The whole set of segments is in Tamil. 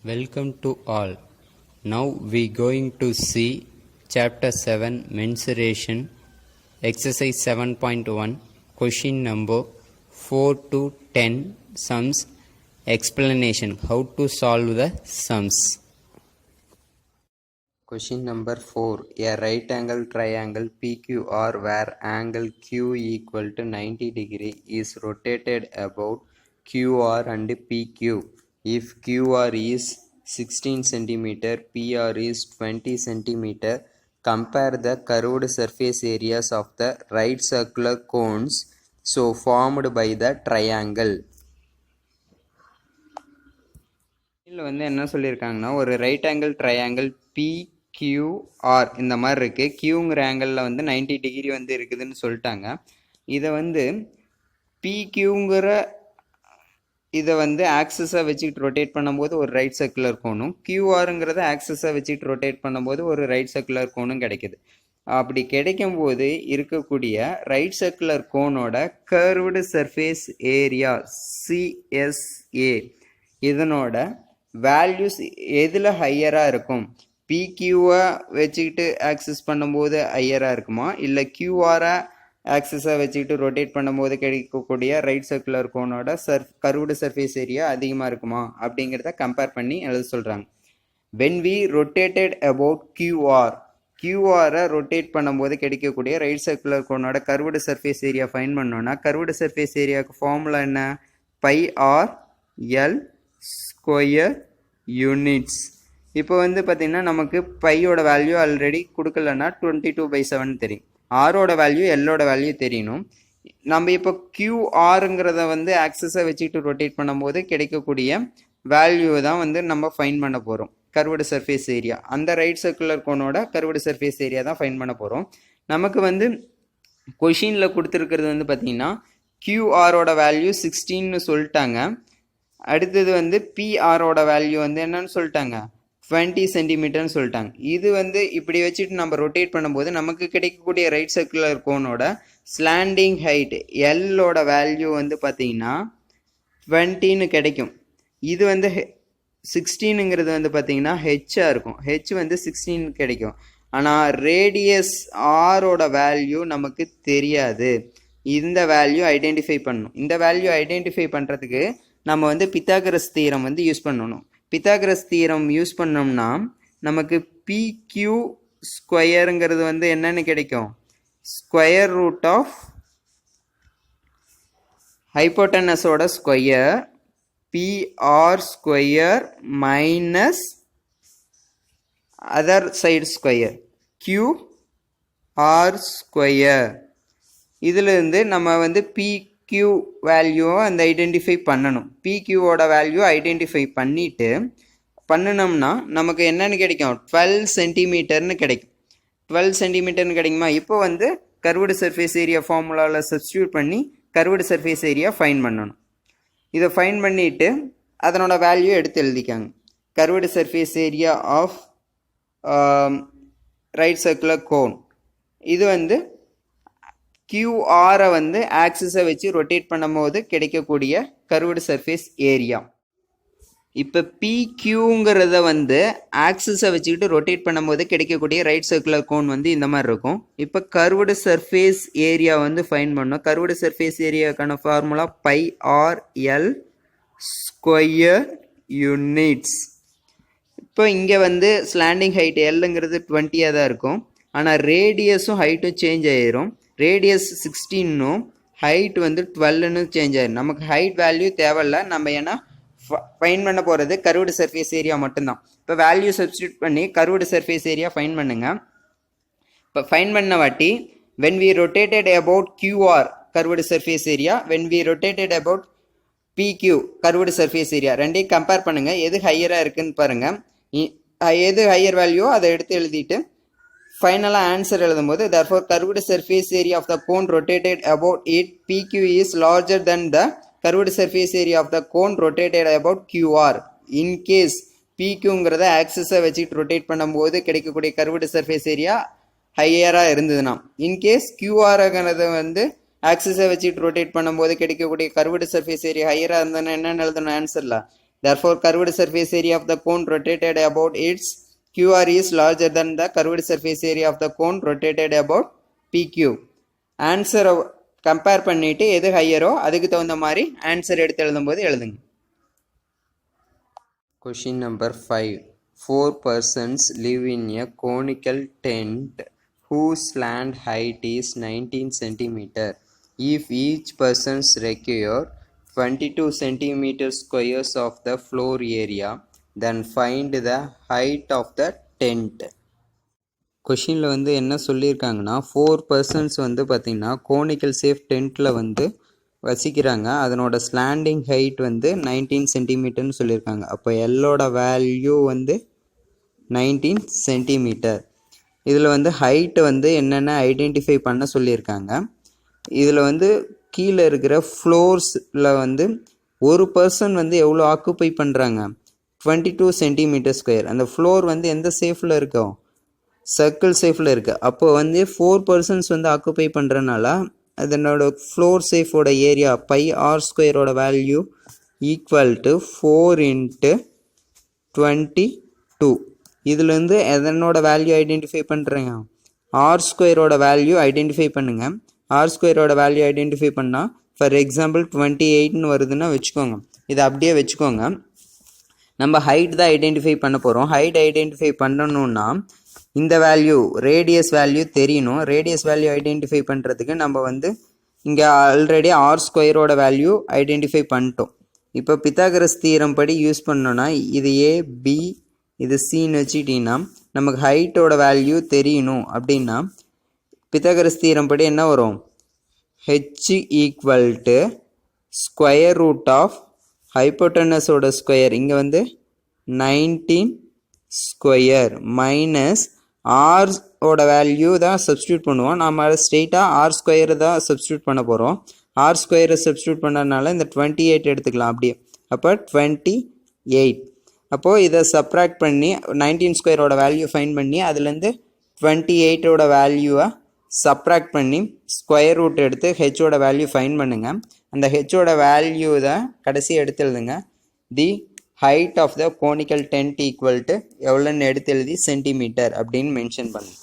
Welcome to all. Now we going to see chapter 7 mensuration exercise 7.1 question number 4 to 10 sums explanation how to solve the sums. Question number 4. A right angle triangle PQR where angle Q equal to 90 degree is rotated about QR and PQ. If QR is 16 cm, PR is 20 cm, compare the curved surface areas of the right circular cones so formed by the triangle. இதில் வந்து என்ன சொல்லியிருக்காங்கன்னா ஒரு ரைட் ஆங்கிள் ட்ரையாங்கிள் PQR இந்த மாதிரி இருக்குது. கியூங்கிற ஆங்கிளில் வந்து 90 டிகிரி வந்து இருக்குதுன்னு சொல்லிட்டாங்க. இதை வந்து PQங்கிற இதை வந்து ஆக்சஸை வச்சுக்கிட்டு ரொட்டேட் பண்ணும்போது ஒரு ரைட் சர்க்குலர் கோனும், QRங்கிறத ஆக்சஸை வச்சுக்கிட்டு ரொட்டேட் பண்ணும்போது ஒரு ரைட் சர்க்குலர் கோனும் கிடைக்குது. அப்படி கிடைக்கும் போது இருக்கக்கூடிய ரைட் சர்க்குலர் கோனோட கர்வ்டு சர்ஃபேஸ் ஏரியா CSA இதனோட வேல்யூஸ் எதில் ஹையராக இருக்கும்? PQவை வச்சுக்கிட்டு ஆக்சஸ் பண்ணும்போது ஹையராக இருக்குமா, இல்லை QRை ஆக்சஸை வச்சுக்கிட்டு ரொட்டேட் பண்ணும்போது கிடைக்கக்கூடிய ரைட் சர்க்குலர் கோனோட கர்வ்டு சர்ஃபேஸ் ஏரியா அதிகமாக இருக்குமா அப்படிங்கிறத கம்பேர் பண்ணி எழுத சொல்கிறாங்க. when we rotated about QRை ரொட்டேட் பண்ணும்போது கிடைக்கக்கூடிய ரைட் சர்க்குலர் கோனோட கர்வ்டு சர்ஃபேஸ் ஏரியா ஃபைன் பண்ணோன்னா கர்வ்டு சர்ஃபேஸ் ஏரியாவுக்கு ஃபார்முலா என்ன? πr/l square units. இப்போ வந்து பார்த்திங்கன்னா நமக்கு பையோட வேல்யூ ஆல்ரெடி கொடுக்கலன்னா 22/7 தெரியும். ஆரோட வேல்யூ எல்லோட வேல்யூ தெரியணும். நம்ம இப்போ QRங்கிறத வந்து ஆக்சஸை வச்சுக்கிட்டு ரொட்டேட் பண்ணும்போது கிடைக்கக்கூடிய வேல்யூ தான் வந்து நம்ம ஃபைன் பண்ண போகிறோம். கர்வ்டு சர்ஃபேஸ் ஏரியா, அந்த ரைட் சர்க்குலர் கோனோட கர்வ்டு சர்ஃபேஸ் ஏரியா தான் ஃபைன் பண்ண போகிறோம். நமக்கு வந்து கொஷினில் கொடுத்துருக்கிறது வந்து பார்த்திங்கன்னா QRோட வேல்யூ 16ன்னு சொல்லிட்டாங்க. அடுத்தது வந்து PRோட வேல்யூ வந்து என்னன்னு சொல்லிட்டாங்க? 20 சென்டிமீட்டர்னு சொல்லிட்டாங்க. இது வந்து இப்படி வச்சுட்டு நம்ம ரொட்டேட் பண்ணும்போது நமக்கு கிடைக்கக்கூடிய ரைட் சர்க்குலர் கோனோட ஸ்லாண்டிங் ஹைட் எல்லோட வேல்யூ வந்து பார்த்தீங்கன்னா 20ன்னு கிடைக்கும். இது வந்து 16ங்கிறது வந்து பார்த்தீங்கன்னா ஹெச்சாக இருக்கும். ஹெச் வந்து 16 கிடைக்கும். ஆனால் ரேடியஸ் ஆரோட வேல்யூ நமக்கு தெரியாது. இந்த வேல்யூ ஐடென்டிஃபை பண்ணணும். இந்த வேல்யூ ஐடென்டிஃபை பண்ணுறதுக்கு நம்ம வந்து பித்தாகரஸ் தியரம் வந்து யூஸ் பண்ணணும். பித்தாகரஸ் தியரம் யூஸ் பண்ணோம்னா நமக்கு PQ ஸ்கொயருங்கிறது வந்து என்னன்னு கிடைக்கும்? ஸ்கொயர் ரூட் ஆஃப் ஹைப்போட்டனஸோட square PR square minus other side square QR square. இதிலிருந்து நம்ம வந்து PQ வேல்யூவை அந்த ஐடென்டிஃபை பண்ணணும். PQவோட வேல்யூ ஐடென்டிஃபை பண்ணினோம்னா நமக்கு என்னன்னு கிடைக்கும்? 12 சென்டிமீட்டர்னு கிடைக்கும். 12 சென்டிமீட்டர்னு கிடைக்குமா? இப்போ வந்து கர்வ்டு சர்ஃபேஸ் ஏரியா ஃபார்முலாவில் சப்ஸ்டியூட் பண்ணி கர்வ்டு சர்ஃபேஸ் ஏரியா ஃபைன் பண்ணணும். இதை ஃபைன் பண்ணிவிட்டு அதனோட வேல்யூ எடுத்து எழுதிக்காங்க. Curved surface area of right circular cone இது வந்து QRை வந்து ஆக்சிஸை வச்சு ரொட்டேட் பண்ணும்போது கிடைக்கக்கூடிய கர்வ்டு சர்ஃபேஸ் ஏரியா. இப்போ PQங்கிறத வந்து ஆக்சிஸை வச்சுக்கிட்டு ரொட்டேட் பண்ணும்போது கிடைக்கக்கூடிய ரைட் சர்க்குலர் கோன் வந்து இந்த மாதிரி இருக்கும். இப்போ கர்வ்டு சர்ஃபேஸ் ஏரியா வந்து ஃபைன் பண்ணோம். கர்வ்டு சர்ஃபேஸ் ஏரியாவுக்கான ஃபார்முலா πr/l ஸ்கொயர் யூனிட்ஸ். இப்போ இங்கே வந்து ஸ்லாண்டிங் ஹைட் எல்லுங்கிறது 20 தான் இருக்கும். ஆனால் ரேடியஸும் ஹைட்டும் சேஞ்ச் ஆகிரும். ரேடியஸ் 16னும் ஹைட் வந்து 12ன்னு சேஞ்ச் ஆயிடும். நமக்கு ஹைட் வேல்யூ தேவையில்ல. நம்ம ஏன்னா ஃபைன் பண்ண போகிறது கர்வ்டு சர்ஃபேஸ் ஏரியா மட்டும்தான். இப்போ வேல்யூ சப்ஸ்டியூட் பண்ணி கர்வ்டு சர்ஃபேஸ் ஏரியா ஃபைன் பண்ணுங்க. இப்போ ஃபைன் பண்ண வாட்டி when we rotated about QR curved surface area, when we rotated about PQ curved surface area ரெண்டையும் கம்பேர் பண்ணுங்கள். எது ஹையராக இருக்குன்னு பாருங்கள். எது ஹையர் வேல்யூவோ அதை எடுத்து எழுதிட்டு ஃபைனலாக ஆன்சர் எழுதும்போது therefore curved surface area of the cone rotated about it PQ is larger than the curved surface area of the cone rotated about QR. in case PQங்கிறத ஆக்சிஸை வச்சுட்டு ரொட்டேட் பண்ணும்போது கிடைக்கக்கூடிய கர்வ்டு சர்ஃபேஸ் ஏரியா ஹையராக இருந்ததுன்னா, இன்கேஸ் QRங்கிறத வந்து ஆக்சிஸை வச்சுட்டு ரொட்டேட் பண்ணும்போது கிடைக்கக்கூடிய கர்வ்டு சர்ஃபேஸ் ஏரியா ஹையராக இருந்ததுன்னா என்னென்னு எழுதணும் ஆன்சரில்? Therefore, curved surface area of the cone rotated about its QR is larger than the curved surface area of the cone rotated about PQ. ஆன்சரை கம்பேர் பண்ணிட்டு எது ஹையரோ அதுக்கு தகுந்த மாதிரி ஆன்சர் எடுத்து எழுதும்போது எழுதுங்க. Question number 5. 4 persons live in a conical tent whose land height is 19 cm. If each person's require 22 cm squares of the floor area, then find the height of the tent. கொஷினில் வந்து என்ன சொல்லியிருக்காங்கன்னா 4 பர்சன்ஸ் வந்து பார்த்திங்கன்னா கோனிக்கல் சேஃப் டென்ட்டில் வந்து வசிக்கிறாங்க. அதனோட ஸ்லாண்டிங் ஹைட் வந்து 19 சென்டிமீட்டர்னு சொல்லியிருக்காங்க. அப்போ எல்லோட வேல்யூ வந்து 19 சென்டிமீட்டர். இதில் வந்து ஹைட்டு வந்து என்னென்ன ஐடென்டிஃபை பண்ண சொல்லியிருக்காங்க. இதில் வந்து கீழே இருக்கிற ஃப்ளோர்ஸில் வந்து ஒரு பர்சன் வந்து எவ்வளோ ஆக்குப்பை பண்ணுறாங்க, 22 சென்டிமீட்டர் ஸ்கொயர். அந்த ஃப்ளோர் வந்து எந்த சேஃபில் இருக்கோ, சர்க்கிள் சேஃபில் இருக்குது. அப்போ வந்து 4 பர்சன்ஸ் வந்து ஆக்குப்பை பண்ணுறனால அதனோட ஃப்ளோர் சேஃபோட ஏரியா பை ஆர் ஸ்கொயரோட வேல்யூ ஈக்குவல் டு 4 × 22. இதுலேருந்து எதனோட வேல்யூ ஐடென்டிஃபை பண்ணுறேங்க, ஆர் ஸ்கொயரோட வேல்யூ ஐடென்டிஃபை பண்ணுங்கள். ஆர் ஸ்கொயரோட வேல்யூ ஐடென்டிஃபை பண்ணால் ஃபார் எக்ஸாம்பிள் 28ன்னு வருதுன்னா வச்சுக்கோங்க, இதை அப்படியே வச்சுக்கோங்க. நம்ம ஹைட் தான் ஐடென்டிஃபை பண்ண போகிறோம். ஹைட் ஐடென்டிஃபை பண்ணணுன்னா இந்த வேல்யூ ரேடியஸ் வேல்யூ தெரியணும். ரேடியஸ் வேல்யூ ஐடென்டிஃபை பண்ணுறதுக்கு நம்ம வந்து இங்கே ஆல்ரெடி ஆர் ஸ்கொயரோட வேல்யூ ஐடென்டிஃபை பண்ணிட்டோம். இப்போ பித்தாகரஸ் தியரம் படி யூஸ் பண்ணோன்னா இது ஏ பி இது சின்னு வச்சுக்கிட்டிங்கன்னா நமக்கு ஹைட்டோட வேல்யூ தெரியணும். அப்படின்னா பித்தாகரஸ் தியரம் படி என்ன வரும், H equal to square root of ஹைப்போட்டனஸோட ஸ்கொயர் இங்கே வந்து 19 ஸ்கொயர் மைனஸ் ஆரோட வேல்யூ தான் சப்ஸ்டியூட் பண்ணுவோம். நம்ம ஸ்ட்ரெயிட்டாக ஆர் ஸ்கொயர் தான் சப்ஸ்டியூட் பண்ண போகிறோம். ஆர் ஸ்கொயரை சப்ஸ்டியூட் பண்ணதுனால இந்த 28 எடுத்துக்கலாம் அப்படியே. அப்போ 28. அப்போது இதை சப்ராக்ட் பண்ணி 19 ஸ்கொயரோட வேல்யூ ஃபைன் பண்ணி அதுலேருந்து 28ஓட வேல்யூவை சப்ராக்ட் பண்ணி ஸ்கொயர் ரூட் எடுத்து ஹெச்சோட வேல்யூ ஃபைன் பண்ணுங்கள். அந்த ஹெச்சோட வேல்யூ தான் கடைசி எடுத்து எழுதுங்க. தி height of the conical tent equal to எவ்வளோன்னு எடுத்து எழுதி சென்டிமீட்டர் அப்படின்னு மென்ஷன் பண்ணுங்க.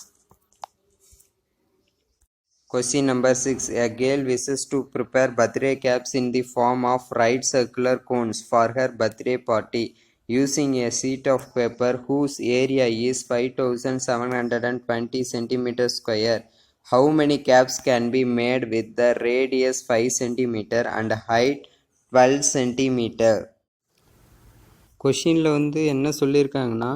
Question number 6. A girl wishes to prepare birthday caps in the form of right circular cones for her birthday party using a sheet of paper whose area is 5720 cm square. How many caps can be made with the radius 5 cm and height 12 cm? கொஷினில் வந்து என்ன சொல்லியிருக்காங்கன்னா,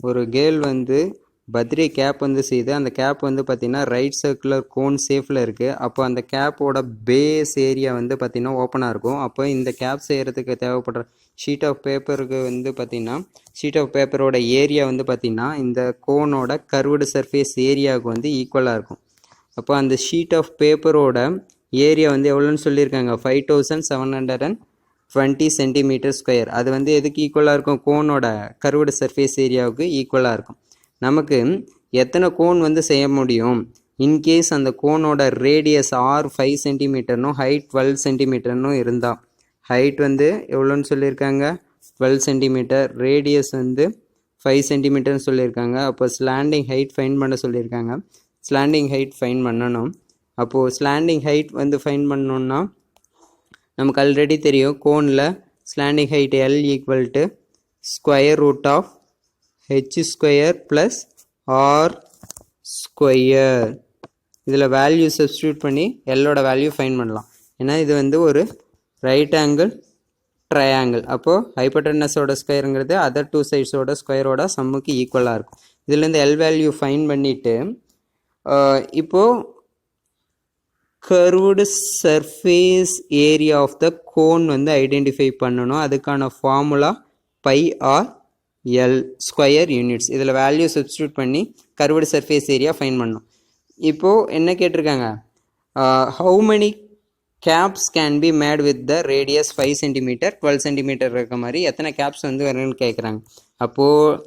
ஒரு கேர்ள் வந்து பர்த்டே கேப் வந்து செய்து அந்த கேப் வந்து பார்த்திங்கன்னா ரைட் சர்க்குலர் கோன் சேஃபில் இருக்குது. அப்போ அந்த கேப்போட பேஸ் ஏரியா வந்து பார்த்திங்கன்னா ஓப்பனாக இருக்கும். அப்போ இந்த கேப் செய்கிறதுக்கு தேவைப்படுற ஷீட் ஆஃப் பேப்பருக்கு வந்து பார்த்திங்கன்னா ஷீட் ஆஃப் பேப்பரோட ஏரியா வந்து பார்த்திங்கன்னா இந்த கோனோட கர்வ்டு சர்ஃபேஸ் ஏரியாவுக்கு வந்து ஈக்குவலாக இருக்கும். அப்போ அந்த ஷீட் ஆஃப் பேப்பரோட ஏரியா வந்து எவ்வளோன்னு சொல்லியிருக்காங்க, 5720 சென்டிமீட்டர் ஸ்கொயர். அது வந்து எதுக்கு ஈக்குவலாக இருக்கும், கோனோட கர்வ்டு சர்ஃபேஸ் ஏரியாவுக்கு ஈக்குவலாக இருக்கும். நமக்கு எத்தனை கோன் வந்து செய்ய முடியும், இன்கேஸ் அந்த கோனோட ரேடியஸ் ஆர் 5 சென்டிமீட்டர்னும் ஹைட் 12 சென்டிமீட்டர்னும் இருந்தால், ஹைட் வந்து எவ்வளோன்னு சொல்லியிருக்காங்க 12 சென்டிமீட்டர், ரேடியஸ் வந்து 5 சென்டிமீட்டர்னு சொல்லியிருக்காங்க. அப்போ ஸ்லாண்டிங் ஹைட் ஃபைன் பண்ண சொல்லியிருக்காங்க. ஸ்லாண்டிங் ஹைட் ஃபைன் பண்ணணும். அப்போது ஸ்லாண்டிங் ஹைட் வந்து ஃபைன் பண்ணணுன்னா நமக்கு ஆல்ரெடி தெரியும், கோனில் slanting height L equal to square root of H square plus R square. இதில் வேல்யூ சப்ஸ்டியூட் பண்ணி எல்லோட வேல்யூ ஃபைன் பண்ணலாம். ஏன்னா இது வந்து ஒரு ரைட் ஆங்கிள் ட்ரையாங்கிள். அப்போது ஹைப்போட்டனஸோட ஸ்கொயருங்கிறது அதர் 2 சைட்ஸோட ஸ்கொயரோட சம்முக்கு ஈக்குவலாக இருக்கும். இதுலேருந்து எல் வேல்யூ ஃபைன் பண்ணிவிட்டு இப்போது curved surface area of the cone வந்து ஐடென்டிஃபை பண்ணணும். அதுக்கான formula pi r l square units. இதில் வேல்யூ சப்ஸ்டியூட் பண்ணி கர்வ்டு சர்ஃபேஸ் ஏரியா ஃபைன் பண்ணணும். இப்போது என்ன கேட்டிருக்காங்க, how many caps can be made with the radius 5 centimetre 12 centimetre இருக்க மாதிரி எத்தனை கேப்ஸ் வந்து வரும்னு கேட்குறாங்க. அப்போது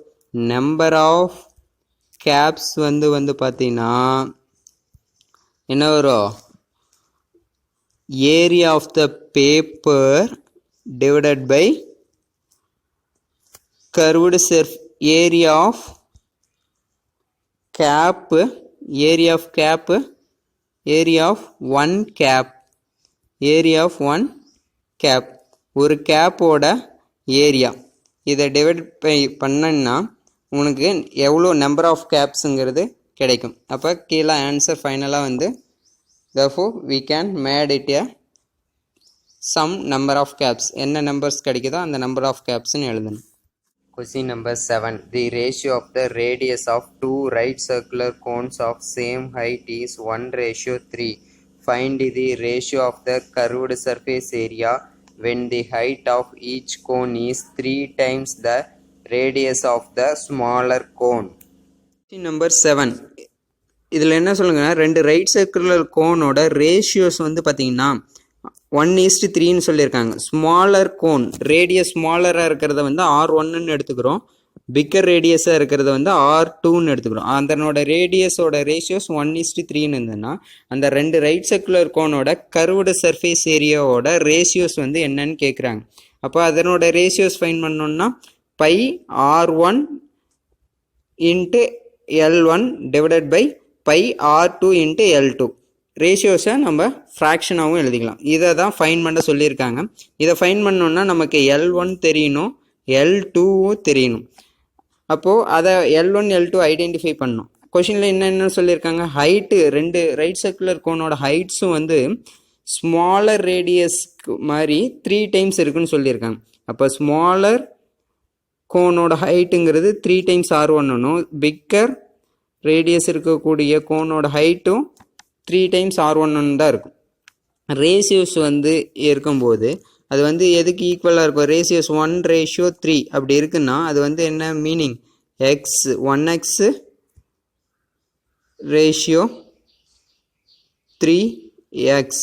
நம்பர் ஆஃப் கேப்ஸ் வந்து பார்த்தீங்கன்னா என்ன வரும், area of the paper divided by curved surface area of cap, area of cap, area of one cap, area of one cap, ஒரு கேப்போட ஏரியா. இதை டிவைட் பண்ணா உனக்கு எவ்வளோ நம்பர் ஆஃப் கேப்ஸுங்கிறது கிடைக்கும். அப்போ கீழே ஆன்சர் ஃபைனலாக வந்து therefore we can made it a some number of caps. என்ன நம்பர்ஸ் கிடைக்குதோ அந்த நம்பர் ஆஃப் கேப்ஸ்ன்னு எழுதணும். Question number 7. The ratio of the radius of two right circular cones of same height is 1:3. Find the ratio of the curved surface area when the height of each cone is 3 times the radius of the smaller cone. Question number 7. இதில் என்ன சொல்லுங்கன்னா, ரெண்டு ரைட் சர்க்குலர் கோனோட ரேஷியோஸ் வந்து பார்த்தீங்கன்னா 1:3ன்னு சொல்லியிருக்காங்க. ஸ்மாலர் கோன் ரேடியஸ் ஸ்மாலராக இருக்கிறத வந்து R1ன்னு எடுத்துக்கிறோம், பிக்கர் ரேடியஸாக இருக்கிறத வந்து R2ன்னு எடுத்துக்கிறோம். அதனோட ரேடியஸோட ரேஷியோஸ் 1:3ன்னு இருந்ததுன்னா அந்த ரெண்டு ரைட் சர்க்குலர் கோனோட கர்வ்டு சர்ஃபேஸ் ஏரியாவோட ரேஷியோஸ் வந்து என்னன்னு கேட்குறாங்க. அப்போ அதனோட ரேஷியோஸ் ஃபைன் பண்ணோம்னா pi R1 into L1 divided by pi R2 into L2. ரேஷியோஸை நம்ம ஃப்ராக்ஷனாகவும் எழுதிக்கலாம். இதை தான் ஃபைன் பண்ண சொல்லியிருக்காங்க. இதை ஃபைன் பண்ணோன்னா நமக்கு L1 தெரியணும், L2வும் தெரியணும். அப்போது அதை L1 L2 ஐடென்டிஃபை பண்ணணும். கொஷினில் என்னென்ன சொல்லியிருக்காங்க, ஹைட்டு ரெண்டு ரைட் சர்க்குலர் கோனோட ஹைட்ஸும் வந்து ஸ்மாலர் ரேடியஸ்க்கு மாதிரி 3 டைம்ஸ் இருக்குன்னு சொல்லியிருக்காங்க. அப்போ ஸ்மாலர் கோனோட ஹைட்டுங்கிறது 3 டைம்ஸ் R1னும், பிக்கர் ரேடியஸ் இருக்கக்கூடிய கோனோட ஹைட்டும் 3 டைம்ஸ் R1ன்னு தான் இருக்கும். ரேஷியோஸ் வந்து இருக்கும்போது அது வந்து எதுக்கு ஈக்குவலாக இருக்கும், ரேஷியோஸ் 1:3 அப்படி இருக்குன்னா அது வந்து என்ன meaning, X 1x ratio 3x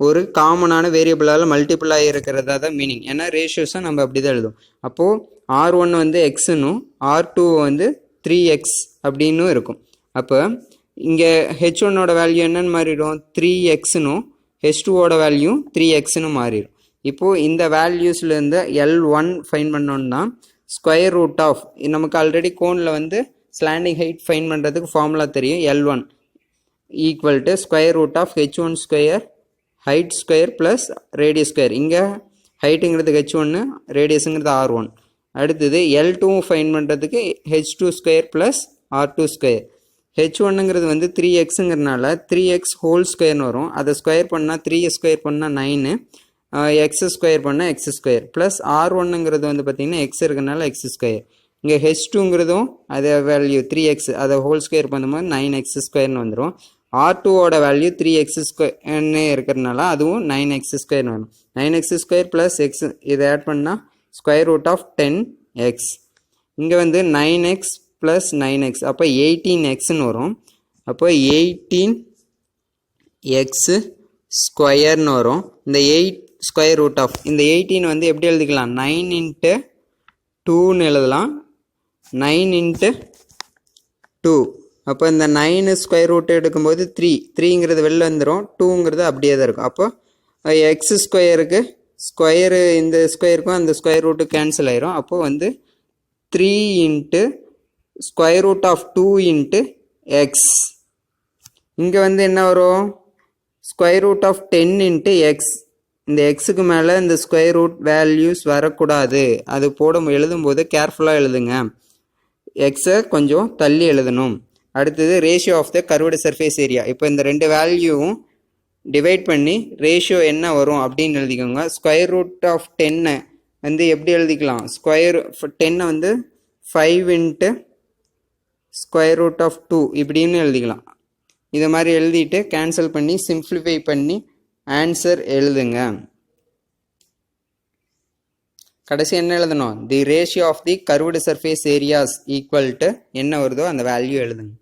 ஒரு காமனான வேரியபிளால் மல்டிபிள் ஆகிருக்கிறதா தான் மீனிங். ஏன்னா ரேஷியோஸை நம்ம அப்படி தான் எழுதும். அப்போது R1 வந்து எக்ஸுன்னும் R2 வந்து 3x அப்படின்னு இருக்கும். அப்போ இங்கே H1ஓட வேல்யூ என்னன்னு மாறிடும், 3xனும், H2ஓட வேல்யூ 3xன்னு மாறிடும். இப்போது இந்த வேல்யூஸ்லேருந்து L1 ஃபைன் பண்ணோன்னா ஸ்கொயர் ரூட் ஆஃப், நமக்கு ஆல்ரெடி கோனில் வந்து ஸ்லாண்டிங் ஹைட் ஃபைன் பண்ணுறதுக்கு ஃபார்முலா தெரியும், L1 equal to square root of H1 square height square plus radius square. இங்கே ஹைட்டுங்கிறது H1, ரேடியஸுங்கிறது R1. அடுத்தது L2 ஃபைன் பண்ணுறதுக்கு H2 square plus R2 square. H1ங்கிறது வந்து 3xங்கிறதுனால 3x ஹோல் ஸ்கொயர்னு வரும். அதை ஸ்கொயர் பண்ணால் 3 ஸ்கொயர் பண்ணால் 9, எக்ஸ் ஸ்கொயர் பண்ணால் எக்ஸ் ஸ்கொயர் ப்ளஸ் R1ங்கிறது வந்து பார்த்திங்கன்னா எக்ஸ் இருக்கிறதுனால எக்ஸ் ஸ்கொயர். இங்கே H2ங்கிறதும் அதே வேல்யூ 3x, அதை ஹோல் ஸ்கொயர் பண்ணும்போது 9x ஸ்கொயர்னு வந்துடும். R2ஓட வேல்யூ 3x ஸ்கொயர்னு இருக்கிறதுனால அதுவும் 9x ஸ்கொயர்னு வரும். 9x ஸ்கொயர் ப்ளஸ் எக்ஸ் இதை ஆட் பண்ணால் ஸ்கொயர் ரூட் ஆஃப் 10x. இங்கே வந்து 9x ப்ளஸ் 9x அப்போ 18xன்னு வரும். அப்போ 18x ஸ்கொயர்னு வரும். இந்த 8 ஸ்கொயர் ரூட் ஆஃப் இந்த 18 வந்து எப்படி எழுதிக்கலாம், 9 இன்ட்டு 2ன்னு எழுதலாம், 9 இன்ட்டு 2. அப்போ இந்த 9 ஸ்கொயர் ரூட் எடுக்கும்போது 3ங்கிறது வெளில வந்துடும், 2ங்கிறது அப்படியே தான் இருக்கும். அப்போ எக்ஸ் ஸ்கொயருக்கு ஸ்கொயரு இந்த ஸ்கொயருக்கும் அந்த ஸ்கொயர் ரூட்டு கேன்சல் ஆயிரும். அப்போது வந்து 3 into square root of 2 into x. இங்கே வந்து என்ன வரும், square root of 10 into x. இந்த எக்ஸுக்கு மேலே இந்த ஸ்கொயர் ரூட் வேல்யூஸ் வரக்கூடாது, அது எழுதும்போது கேர்ஃபுல்லாக எழுதுங்க, எக்ஸை கொஞ்சம் தள்ளி எழுதணும். அடுத்தது ratio of the curved surface area. இப்போ இந்த ரெண்டு வேல்யூவும் டிவைட் பண்ணி ரேஷியோ என்ன வரும் அப்படின்னு எழுதிக்கோங்க. ஸ்கொயர் ரூட் ஆஃப் 10 வந்து எப்படி எழுதிக்கலாம், ஸ்கொயர் 10 வந்து 5 இன்ட்டு ஸ்கொயர் ரூட் ஆஃப் 2 இப்படின்னு எழுதிக்கலாம். இதை மாதிரி எழுதிட்டு கேன்சல் பண்ணி சிம்ப்ளிஃபை பண்ணி ஆன்சர் எழுதுங்க. கடைசி என்ன எழுதணும், the ratio of the curved surface areas equal to என்ன வருதோ அந்த வேல்யூ எழுதுங்க.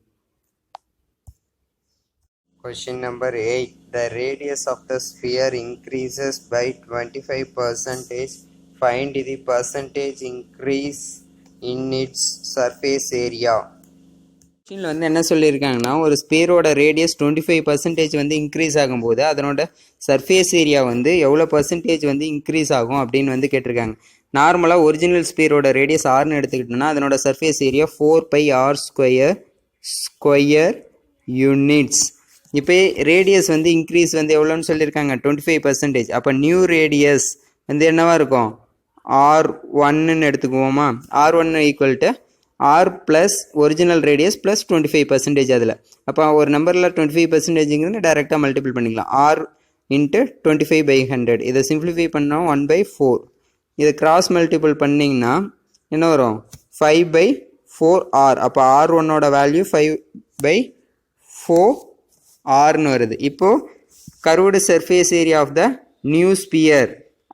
Question number 8. The radius of the sphere increases by 25%. Find the percentage increase in its surface area. கொஸ்டினில் வந்து என்ன சொல்லியிருக்காங்கன்னா, ஒரு ஸ்பியரோட ரேடியஸ் 25% வந்து இன்க்ரீஸ் ஆகும்போது அதனோட சர்ஃபேஸ் ஏரியா வந்து எவ்வளோ பர்சன்டேஜ் வந்து இன்க்ரீஸ் ஆகும் அப்படின்னு வந்து கேட்டிருக்காங்க. நார்மலாக ஒரிஜினல் ஸ்பியரோட ரேடியஸ் ஆர்னு எடுத்துக்கிட்டோம்னா அதனோட surface area 4πr² square units. இப்போ ரேடியஸ் வந்து இன்க்ரீஸ் வந்து எவ்வளோன்னு சொல்லியிருக்காங்க 25%. அப்போ நியூ ரேடியஸ் வந்து என்னவா இருக்கும் R1ன்னு எடுத்துக்குவோமா. R1 equal to r plus original radius plus 25% அதில். அப்போ ஒரு நம்பரில் 25%ங்கிறது டைரெக்டாக மல்டிபிள் பண்ணிக்கலாம். R into 25/100. இதை சிம்பிளிஃபை பண்ணால் 1/4. இதை கிராஸ் மல்டிபிள் பண்ணிங்கன்னா என்ன வரும் 5/4R. அப்போ R1ஓட வேல்யூ 5/4Rன்னு வருது. இப்போது curved surface area of the new sphere,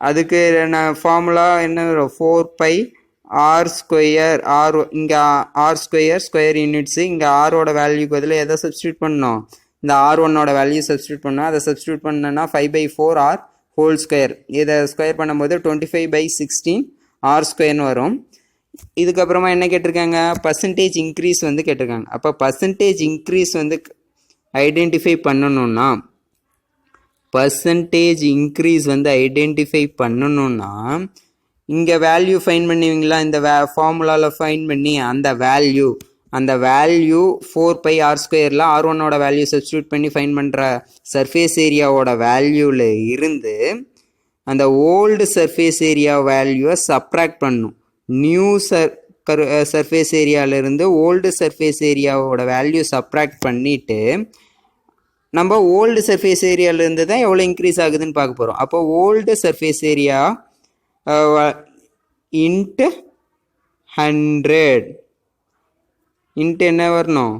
அதுக்கு நான் ஃபார்முலா என்ன வரும் 4πr². ஆர் இங்கே R² ஸ்கொயர் யூனிட்ஸு. இங்கே ஆரோட வேல்யூக்கு பதில் எதை சப்ஸ்டியூட் பண்ணோம், இந்த R1ஓட வேல்யூ சப்ஸ்டியூட் பண்ணோம். அதை சப்ஸ்டியூட் பண்ணோன்னா 5/4R ஹோல் ஸ்கொயர். இதை ஸ்கொயர் பண்ணும்போது 25/16R² வரும். இதுக்கப்புறமா என்ன கேட்டிருக்காங்க, பர்சன்டேஜ் இன்க்ரீஸ் வந்து கேட்டிருக்காங்க. அப்போ பர்சன்டேஜ் இன்க்ரீஸ் வந்து ஐடென்டிஃபை பண்ணணும்னா இங்கே வேல்யூ ஃபைன் பண்ணுவீங்களா, இந்த ஃபார்முலாவில் ஃபைன் பண்ணி அந்த வேல்யூ 4πr²ல் R1ஓட வேல்யூ சப்ஸ்டியூட் பண்ணி ஃபைன் பண்ணுற சர்ஃபேஸ் ஏரியாவோட வேல்யூவில் இருந்து அந்த ஓல்டு சர்ஃபேஸ் ஏரியா வேல்யூவை சப்ராக்ட் பண்ணும். நியூ சர்ஃபேஸ் ஏரியாவிலேருந்து ஓல்டு சர்ஃபேஸ் ஏரியாவோட வேல்யூ சப்ராக்ட் பண்ணிவிட்டு நம்ம ஓல்டு சர்ஃபேஸ் ஏரியாவிலேருந்து தான் எவ்வளோ இன்க்ரீஸ் ஆகுதுன்னு பார்க்க போகிறோம். அப்போ old surface area into 100 into என்ன வரணும்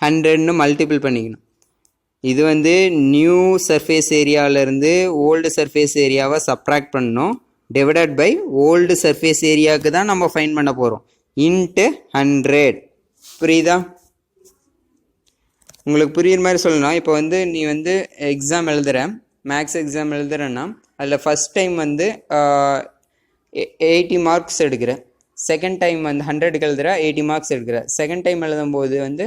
100ன்னு மல்டிபிள் பண்ணிக்கணும். இது வந்து நியூ சர்ஃபேஸ் ஏரியாவிலேருந்து ஓல்டு சர்ஃபேஸ் ஏரியாவை சப்ராக்ட் பண்ணணும். டிவைடட் பை ஓல்டு சர்ஃபேஸ் ஏரியாவுக்கு தான் நம்ம ஃபைன் பண்ண போகிறோம். இன்ட்டு 100. புரியுதா? உங்களுக்கு புரியுற மாதிரி சொல்லணும். இப்போ வந்து நீ வந்து எக்ஸாம் எழுதுகிற, மேக்ஸ் எக்ஸாம் எழுதுறேன்னா அதில் ஃபஸ்ட் டைம் வந்து 80 மார்க்ஸ் எடுக்கிற, செகண்ட் டைம் வந்து 100க்கு எழுதுகிற 80 மார்க்ஸ் எடுக்கிற, செகண்ட் டைம் எழுதும்போது வந்து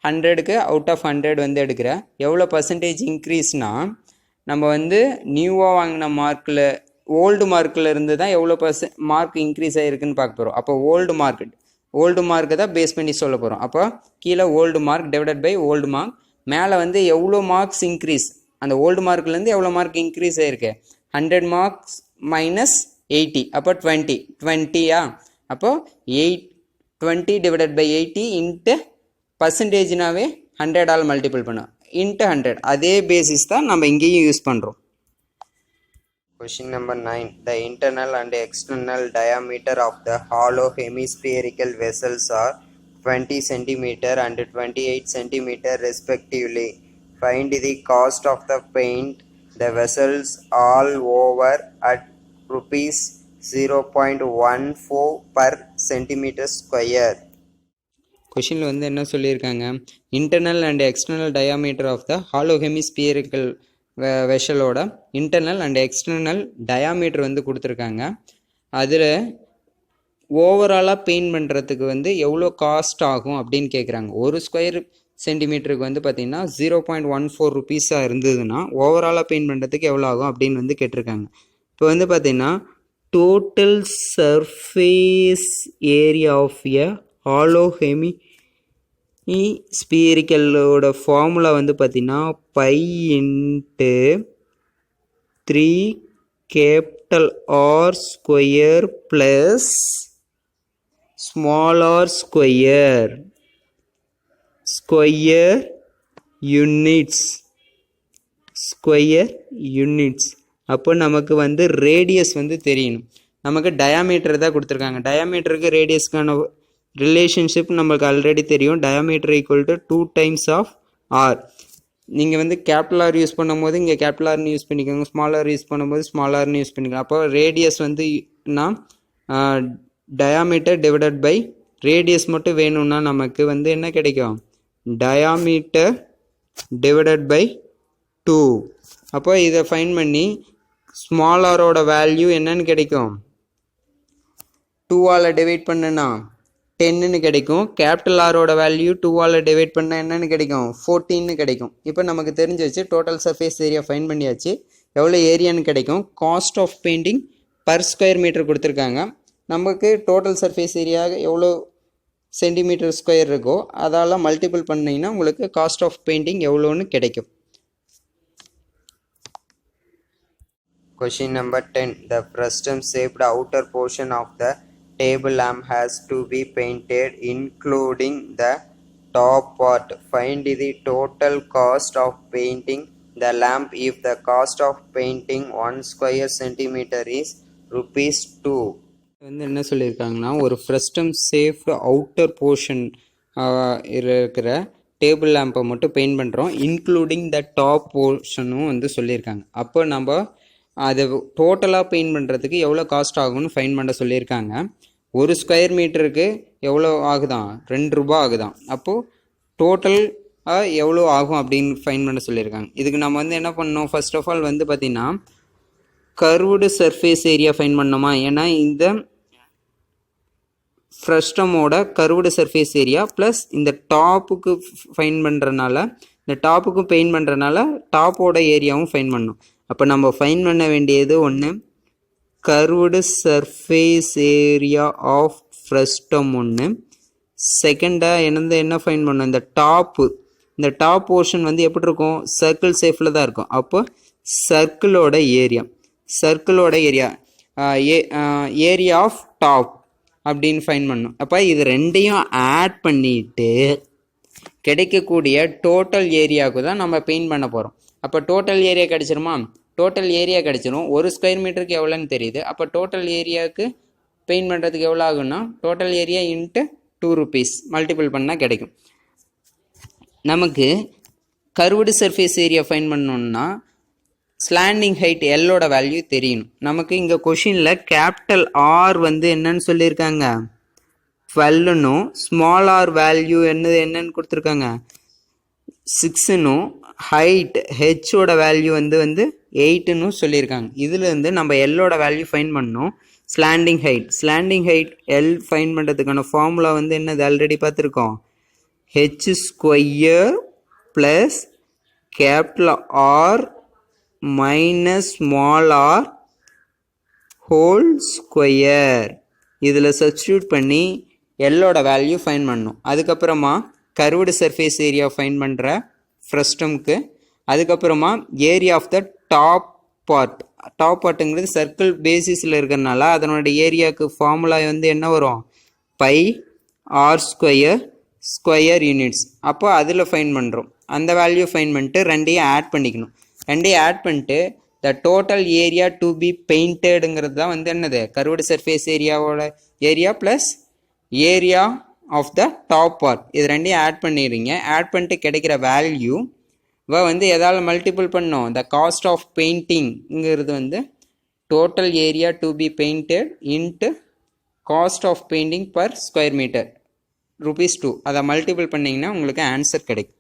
100க்கு அவுட் ஆஃப் 100 வந்து எடுக்கிற. எவ்வளோ பர்சன்டேஜ் இன்க்ரீஸ்னால் நம்ம வந்து நியூவாக வாங்கின மார்க்கில் ஓல்டு மார்க்கில் இருந்து தான் எவ்வளோ மார்க் இன்க்ரீஸ் ஆகிருக்குன்னு பார்க்க போகிறோம். அப்போ ஓல்டு மார்க்கை தான் பேஸ் பண்ணி சொல்ல போகிறோம். அப்போ கீழே old mark divided by old mark, மேலே வந்து எவ்வளோ மார்க்ஸ் இன்க்ரீஸ், அந்த ஓல்டு மார்க்லேருந்து எவ்வளோ மார்க் இன்க்ரீஸ் ஆகிருக்கு 100 மார்க்ஸ் மைனஸ் 80. அப்போ 20யா. அப்போது 20 டிவைடட் பை 80 இன்ட்டு பர்சன்டேஜ்னாவே 100ஆல் மல்டிபிள் பண்ணும் இன்ட்டு 100. அதே பேசிஸ் தான் நம்ம இங்கேயும் யூஸ் பண்ணுறோம். Question number 9. The internal and external diameter of the hollow hemispherical vessels are 20 cm and 28 cm respectively. Find the cost of the paint the vessels all over at rupees 0.14 per centimeter square. கொஷினில் வந்து என்ன சொல்லியிருக்காங்க, internal and external diameter of the hollow hemispherical வெஷலோட இன்டர்னல் அண்ட் எக்ஸ்டர்னல் டயாமீட்டர் வந்து கொடுத்துருக்காங்க. அதில் ஓவராலாக பெயிண்ட் பண்ணுறதுக்கு வந்து எவ்வளோ காஸ்ட் ஆகும் அப்படின்னு கேட்குறாங்க. ஒரு ஸ்கொயர் சென்டிமீட்டருக்கு வந்து பார்த்திங்கன்னா 0.14 ருபீஸாக இருந்ததுன்னா ஓவராலாக பெயிண்ட் பண்ணுறதுக்கு எவ்வளோ ஆகும் அப்படின்னு வந்து கேட்டிருக்காங்க. இப்போ வந்து பார்த்திங்கன்னா total surface area of a hollow ஸ்பியரிக்கலோட ஃபார்முலா வந்து பார்த்திங்கன்னா pi into 3R square plus small R square units. அப்போ நமக்கு வந்து ரேடியஸ் வந்து தெரியணும். நமக்கு டயாமீட்டர் தான் கொடுத்துருக்காங்க. டயாமீட்டருக்கு ரேடியஸ்க்கான ரிலேஷன்ஷிப் நம்மளுக்கு ஆல்ரெடி தெரியும். Diameter equal to 2 times of r. நீங்கள் வந்து கேபிட்டல் ஆர் யூஸ் பண்ணும்போது இங்கே கேபிட்டல் ஆர்னு யூஸ் பண்ணிக்கோங்க, ஸ்மால் ஆர் யூஸ் பண்ணும்போது ஸ்மால் ஆர்னு யூஸ் பண்ணிக்கலாம். அப்போ ரேடியஸ் வந்து டயாமீட்டர் டிவைடட் பை ரேடியஸ் மட்டும் வேணும்னா நமக்கு வந்து என்ன கிடைக்கும், டயாமீட்டர் டிவைடட் பை 2. அப்போ இதை ஃபைன் பண்ணி ஸ்மால் ஆரோட வேல்யூ என்னன்னு கிடைக்கும், 2ஆல் டிவைட் பண்ணுனா 10ன்னு கிடைக்கும். கேபிட்டல் ஆரோட வேல்யூ 2ஆல் டிவைட் பண்ணால் என்னன்னு கிடைக்கும், 14ன்னு கிடைக்கும். இப்போ நமக்கு தெரிஞ்சிச்சு டோட்டல் சர்ஃபேஸ் ஏரியா ஃபைன் பண்ணியாச்சு. எவ்வளோ ஏரியான்னு கிடைக்கும். Cost of painting per square metre கொடுத்துருக்காங்க. நமக்கு டோட்டல் சர்ஃபேஸ் ஏரியா எவ்வளோ சென்டிமீட்டர் ஸ்கொயர் இருக்கோ அதால் மல்டிபிள் பண்ணிங்கன்னா உங்களுக்கு காஸ்ட் ஆஃப் பெயிண்டிங் எவ்வளோன்னு கிடைக்கும். Question number 10. The frustum shaped outer portion of the table lamp has to be painted including the top part. Find the total cost of painting the lamp if the cost of painting 1 square centimeter is ₹2. வந்து என்ன சொல்லியிருக்காங்கன்னா, ஒரு ஃப்ரஸ்டம் சேஃப்டு அவுட்டர் போர்ஷன் இருக்கிற டேபிள் லேம்பை மட்டும் பெயிண்ட் பண்ணுறோம், இன்க்ளூடிங் த டாப் போர்ஷனும் வந்து சொல்லியிருக்காங்க. அப்போ நம்ம அதை டோட்டலாக பெயிண்ட் பண்ணுறதுக்கு எவ்வளோ காஸ்ட் ஆகும்னு ஃபைன் பண்ண சொல்லியிருக்காங்க. ஒரு ஸ்கொயர் மீட்டருக்கு எவ்வளோ ஆகுதான், ₹2 ஆகுதான். அப்போது டோட்டலாக எவ்வளோ ஆகும் அப்படின்னு ஃபைன் பண்ண சொல்லியிருக்காங்க. இதுக்கு நம்ம வந்து என்ன பண்ணோம், ஃபர்ஸ்ட் ஆஃப் ஆல் வந்து பார்த்திங்கன்னா கர்வ்டு சர்ஃபேஸ் ஏரியா ஃபைன் பண்ணோமா. ஏன்னா இந்த ஃப்ரஸ்டமோட கர்வ்டு சர்ஃபேஸ் ஏரியா ப்ளஸ் இந்த டாப்புக்கு ஃபைன் பண்ணுறனால, இந்த டாப்புக்கு பெயிண்ட் பண்ணுறனால டாப்போட ஏரியாவும் ஃபைன் பண்ணணும். அப்போ நம்ம ஃபைன் பண்ண வேண்டியது ஒன்று curved surface area of frustum ஒன்று. செகண்டாக என்ன ஃபைன் பண்ணணும், இந்த டாப் போர்ஷன் வந்து எப்படி இருக்கும், சர்க்கிள் ஷேப்பில் தான் இருக்கும். அப்போ சர்க்கிளோட ஏரியா ஆஃப் டாப் அப்படின்னு ஃபைன் பண்ணணும். அப்போ இது ரெண்டையும் ஆட் பண்ணிட்டு கிடைக்கக்கூடிய டோட்டல் ஏரியாவுக்கு தான் நம்ம பெயிண்ட் பண்ண போகிறோம். அப்போ டோட்டல் ஏரியா கிடச்சிருமா, டோட்டல் ஏரியா கிடச்சிரும். ஒரு ஸ்கொயர் மீட்டருக்கு எவ்வளோன்னு தெரியுது. அப்போ டோட்டல் ஏரியாவுக்கு பெயிண்ட் பண்ணுறதுக்கு எவ்வளோ ஆகுன்னா, டோட்டல் ஏரியா இன்ட்டு ₹2 மல்டிபிள் பண்ணால் கிடைக்கும். நமக்கு கர்வ்டு சர்ஃபேஸ் ஏரியா ஃபைன் பண்ணணுன்னா ஸ்லாண்டிங் ஹைட் எல்லோட வேல்யூ தெரியணும். நமக்கு இங்கே கொஷினில் கேபிட்டல் ஆர் வந்து என்னன்னு சொல்லியிருக்காங்க 12னும், ஸ்மால் ஆர் வேல்யூ என்னன்னு கொடுத்துருக்காங்க 6னும், ஹைட் ஹெச்சோட வேல்யூ வந்து 8ன்னு சொல்லியிருக்காங்க. இதுலேருந்து நம்ம எல்லோட வேல்யூ ஃபைன் பண்ணோம். ஸ்லாண்டிங் ஹைட் எல் ஃபைன் பண்ணுறதுக்கான ஃபார்முலா வந்து என்னது ஆல்ரெடி பார்த்துருக்கோம், h² plus capital r minus small r whole square. இதில் சப்ஸ்டியூட் பண்ணி எல்லோட வேல்யூ ஃபைன் பண்ணணும். அதுக்கப்புறமா கர்வ்டு சர்ஃபேஸ் ஏரியா ஃபைன் பண்ணுற ஃப்ரஸ்டம்க்கு, அதுக்கப்புறமா ஏரியா ஆஃப் த டாப் பார்ட்டுங்கிறது சர்க்கிள் பேசிஸில் இருக்கிறதுனால அதனோட ஏரியாவுக்கு ஃபார்முலா வந்து என்ன வரும், πr² ஸ்கொயர் யூனிட்ஸ். அப்போ அதில் ஃபைன் பண்ணுறோம். அந்த வேல்யூ ஃபைன் பண்ணிட்டு ரெண்டையும் ஆட் பண்ணிக்கணும். ரெண்டையும் ஆட் பண்ணிட்டு the total area to be பெயிண்டடுங்கிறது தான் வந்து என்னது கர்வ்டு சர்ஃபேஸ் ஏரியாவோட area plus area of the top part. இது ரெண்டையும் ஆட் பண்ணிடுறீங்க. ஆட் பண்ணிட்டு கிடைக்கிற வேல்யூ வந்து எதால் மல்டிபிள் பண்ணோம், த காஸ்ட் ஆஃப் பெயிண்டிங்கிறது வந்து total area to be painted into cost of painting per square metre ₹2. அதை மல்டிபிள் பண்ணிங்கன்னா உங்களுக்கு ஆன்சர் கிடைக்கும்.